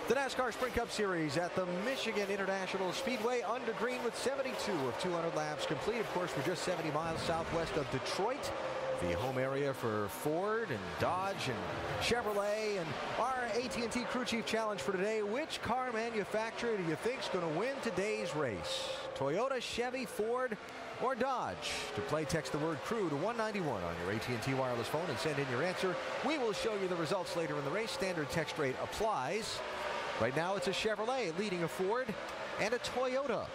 The NASCAR Sprint Cup Series at the Michigan International Speedway under green with 72 of 200 laps complete. Of course, we're just 70 miles southwest of Detroit, the home area for Ford and Dodge and Chevrolet. And our AT&T Crew Chief Challenge for today: which car manufacturer do you think is going to win today's race? Toyota, Chevy, Ford, or Dodge? To play, text the word crew to 191 on your AT&T wireless phone and send in your answer. We will show you the results later in the race. Standard text rate applies. Right now it's a Chevrolet leading a Ford and a Toyota,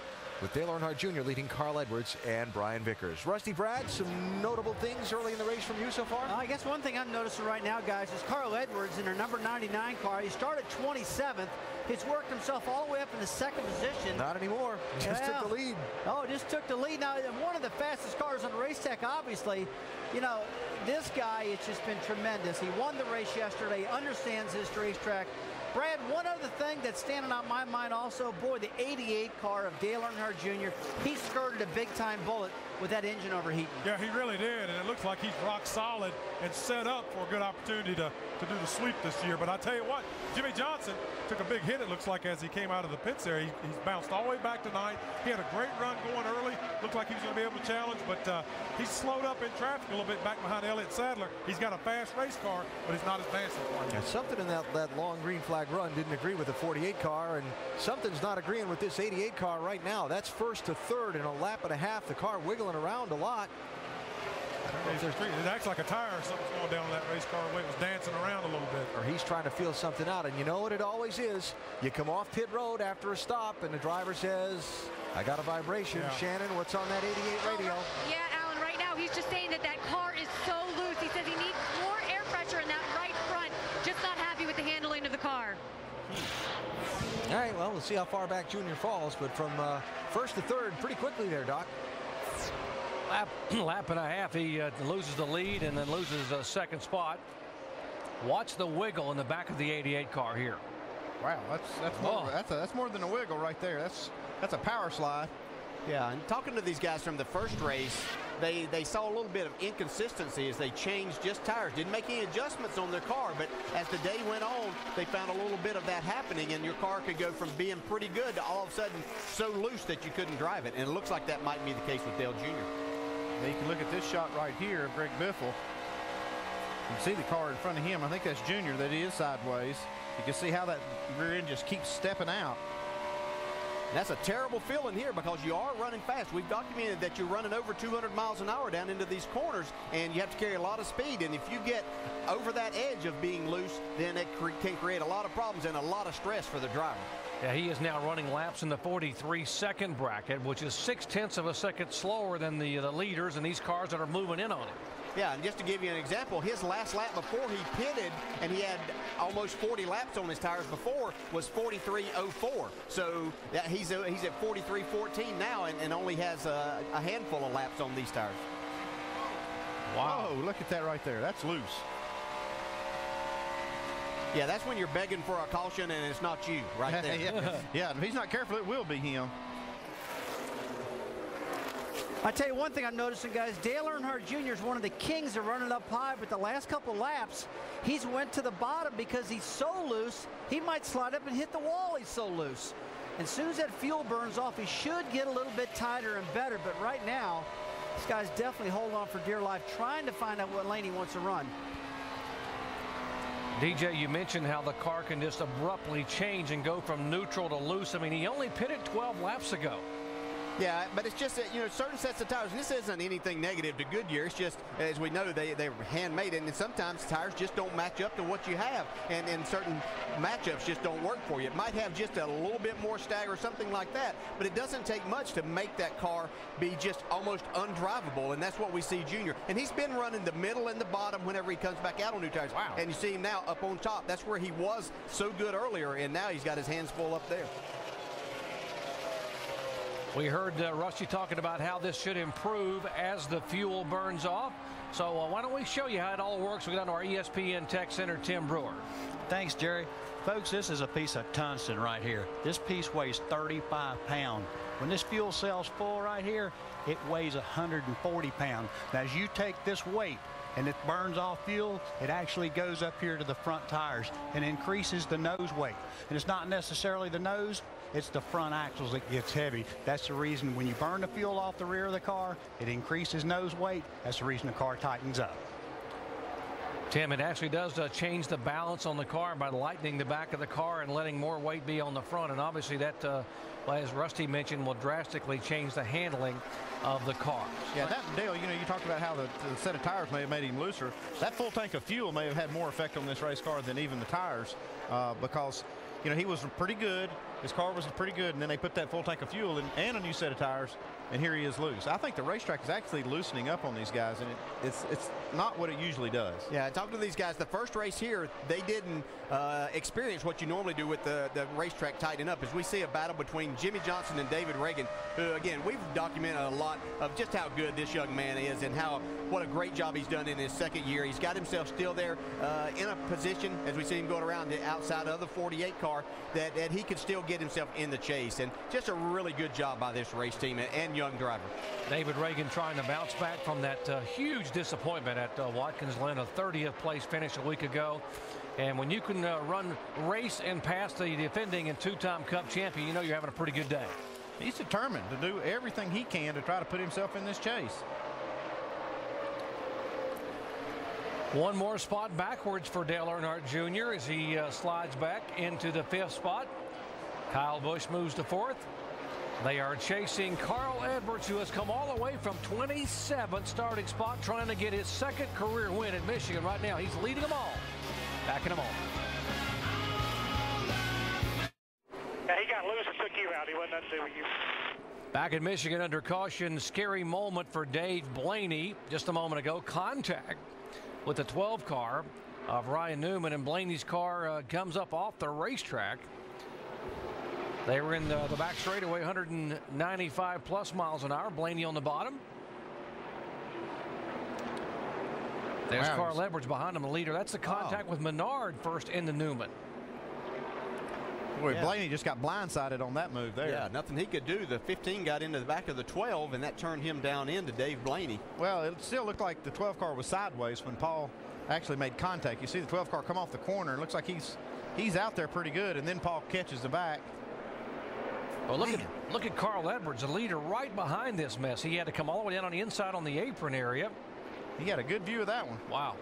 with Dale Earnhardt Jr. leading Carl Edwards and Brian Vickers. Rusty, Brad, some notable things early in the race from you so far? I guess one thing I'm noticing right now, guys, is Carl Edwards in her number 99 car. He started 27th. He's worked himself all the way up in the second position. Not anymore. Just took the lead. Oh, just took the lead. Now, one of the fastest cars on the race tech, obviously. You know, this guy, it's just been tremendous. He won the race yesterday, understands this racetrack. Brad, one other thing that's standing out in my mind also, boy, the 88 car of Dale Earnhardt Jr., he skirted a big-time bullet with that engine overheating. Yeah, he really did, and it looks like he's rock solid and set up for a good opportunity to do the sweep this year. But I tell you what, Jimmy Johnson took a big hit, it looks like, as he came out of the pits there. He's bounced all the way back tonight. He had a great run going early. Looked like he was going to be able to challenge, but he's slowed up in traffic a little bit back behind Elliott Sadler. He's got a fast race car, but he's not advancing for him. Yeah, something in that long green flag run didn't agree with the 48 car, and something's not agreeing with this 88 car right now. That's first to third in a lap and a half. The car wiggling around a lot. It acts like a tire or something's going down on that race car. The way it was dancing around a little bit. Or he's trying to feel something out. And you know what it always is? You come off pit road after a stop, and the driver says, I got a vibration. Yeah. Shannon, what's on that 88 radio? Yeah, Alan, right now he's just saying that car is so loose. He says he needs more air pressure in that right front. Just not happy with the handling of the car. All right, well, we'll see how far back Junior falls. But from first to third, pretty quickly there, Doc. Lap and a half, he loses the lead and then loses a second spot. Watch the wiggle in the back of the 88 car here. Wow, that's more than a wiggle right there. That's a power slide. Yeah, and talking to these guys from the first race, they saw a little bit of inconsistency as they changed just tires. Didn't make any adjustments on their car, but as the day went on, they found a little bit of that happening, and your car could go from being pretty good to all of a sudden so loose that you couldn't drive it. And it looks like that might be the case with Dale Jr. Now you can look at this shot right here of Greg Biffle. You can see the car in front of him. I think that's Junior that is sideways. You can see how that rear end just keeps stepping out. That's a terrible feeling here because you are running fast. We've documented that you're running over 200 miles an hour down into these corners, and you have to carry a lot of speed. And if you get over that edge of being loose, then it can create a lot of problems and a lot of stress for the driver. Yeah, he is now running laps in the 43-second bracket, which is 0.6 of a second slower than the leaders and these cars that are moving in on him. Yeah, and just to give you an example, his last lap before he pitted, and he had almost 40 laps on his tires before, was 43.04. So yeah, he's at 43.14 now and only has a handful of laps on these tires. Wow, look at that right there. That's loose. Yeah, that's when you're begging for a caution and it's not you right there. Yeah, if he's not careful, it will be him. I tell you one thing I'm noticing, guys, Dale Earnhardt Jr. is one of the kings of running up high, but the last couple laps, he's went to the bottom because he's so loose, he might slide up and hit the wall. He's so loose. And as soon as that fuel burns off, he should get a little bit tighter and better, but right now, this guy's definitely holding on for dear life, trying to find out what lane he wants to run. DJ, you mentioned how the car can just abruptly change and go from neutral to loose. I mean, he only pitted 12 laps ago. Yeah, but it's just that, you know, certain sets of tires, this isn't anything negative to Goodyear. It's just, as we know, they're handmade, and sometimes tires just don't match up to what you have, and certain matchups just don't work for you. It might have just a little bit more stagger or something like that, but it doesn't take much to make that car be just almost undrivable, and that's what we see Junior. And he's been running the middle and the bottom whenever he comes back out on new tires. Wow. And you see him now up on top. That's where he was so good earlier, and now he's got his hands full up there. We heard Rusty talking about how this should improve as the fuel burns off. So why don't we show you how it all works? We got on our ESPN Tech Center, Tim Brewer. Thanks, Jerry. Folks, this is a piece of tungsten right here. This piece weighs 35 pounds. When this fuel cell's full right here, it weighs 140 pounds. Now, as you take this weight and it burns off fuel, it actually goes up here to the front tires and increases the nose weight. And it's not necessarily the nose, it's the front axles that gets heavy. That's the reason when you burn the fuel off the rear of the car, it increases nose weight. That's the reason the car tightens up. Tim, it actually does change the balance on the car by lightening the back of the car and letting more weight be on the front. And obviously that, as Rusty mentioned, will drastically change the handling of the car. Yeah, that, Dale, you know, you talked about how the set of tires may have made him looser. That full tank of fuel may have had more effect on this race car than even the tires because, you know, he was pretty good. His car was pretty good, and then they put that full tank of fuel and a new set of tires, and here he is loose. I think the racetrack is actually loosening up on these guys, and it's not what it usually does. Yeah, talking to these guys, the first race here, they didn't experience what you normally do with the racetrack tightening up, as we see a battle between Jimmy Johnson and David Reagan, who, again, we've documented a lot of just how good this young man is and what a great job he's done in his second year. He's got himself still there in a position, as we see him going around the outside of the 48 car, that he could still get himself in the chase. And just a really good job by this race team and young driver. David Reagan trying to bounce back from that huge disappointment at Watkins Glen, a 30th place finish a week ago. And when you can race and pass the defending and two-time Cup champion, you know you're having a pretty good day. He's determined to do everything he can to try to put himself in this chase. One more spot backwards for Dale Earnhardt Jr. as he slides back into the 5th spot. Kyle Busch moves to 4th. They are chasing Carl Edwards, who has come all the way from 27th starting spot, trying to get his 2nd career win at Michigan. Right now, he's leading them all. Back in a moment. Yeah, he got loose and took you out. He wasn't undoing you. Back in Michigan under caution. Scary moment for Dave Blaney just a moment ago. Contact with the 12 car of Ryan Newman, and Blaney's car comes up off the racetrack. They were in the back straightaway, 195 plus miles an hour. Blaney on the bottom. There's Carl Edwards behind him, the leader. That's the contact with Menard first into Newman. Boy, yeah. Blaney just got blindsided on that move there. Yeah, nothing he could do. The 15 got into the back of the 12, and that turned him down into Dave Blaney. Well, it still looked like the 12 car was sideways when Paul actually made contact. You see the 12 car come off the corner. It looks like he's out there pretty good, and then Paul catches the back. Well, look at Carl Edwards, the leader, right behind this mess. He had to come all the way down on the inside on the apron area. He had a good view of that one. Wow.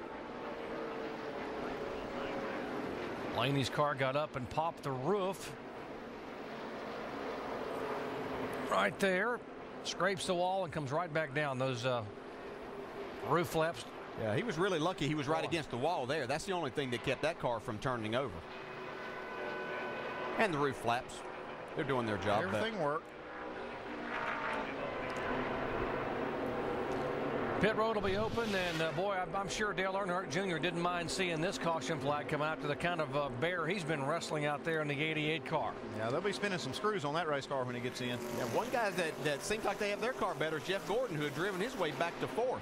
Blaney's car got up and popped the roof. Right there. Scrapes the wall and comes right back down. Those roof flaps. Yeah, he was really lucky he was right against the wall there. That's the only thing that kept that car from turning over. And the roof flaps. They're doing their job. Everything worked. Pit road will be open, and boy, I'm sure Dale Earnhardt Jr. didn't mind seeing this caution flag come out to the kind of bear he's been wrestling out there in the 88 car. Yeah, they'll be spinning some screws on that race car when he gets in. Yeah, one guy that seems like they have their car better is Jeff Gordon, who had driven his way back to 4th.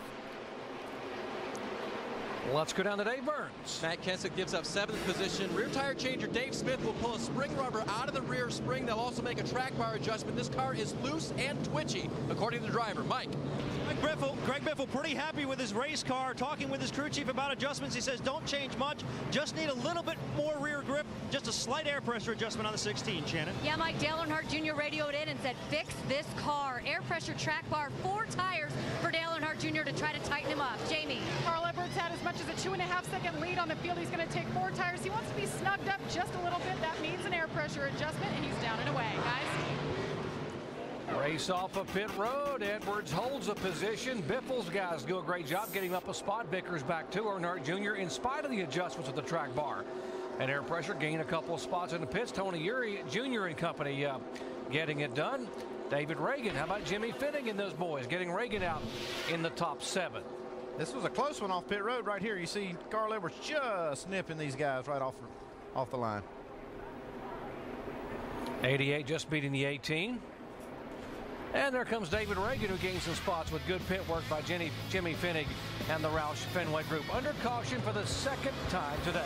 Let's go down to Dave Burns. Matt Kenseth gives up 7th position. Rear tire changer Dave Smith will pull a spring rubber out of the rear spring. They'll also make a track bar adjustment. This car is loose and twitchy, according to the driver. Mike. Greg Biffle pretty happy with his race car, talking with his crew chief about adjustments. He says don't change much, just need a little bit more rear grip, just a slight air pressure adjustment on the 16, Shannon. Yeah, Mike, Dale Earnhardt Jr. radioed in and said fix this car. Air pressure track bar, 4 tires for Dale Earnhardt Jr. to try to tighten him up. Jamie. Carl Edwards had as much as a 2.5-second lead on the field. He's going to take 4 tires. He wants to be snugged up just a little bit. That means an air pressure adjustment, and he's down and away, guys. Race off of pit road. Edwards holds a position. Biffle's guys do a great job getting up a spot. Vickers back to Earnhardt Jr. in spite of the adjustments of the track bar. And air pressure gain a couple of spots in the pits. Tony Uri Jr. and company getting it done. David Reagan. How about Jimmy Finning and those boys getting Reagan out in the top 7? This was a close one off pit road right here. You see Carl Edwards just nipping these guys right off the line. 88 just beating the 18. And there comes David Reagan, who gains some spots with good pit work by Jimmy Finning and the Roush Fenway Group. Under caution for the 2nd time today.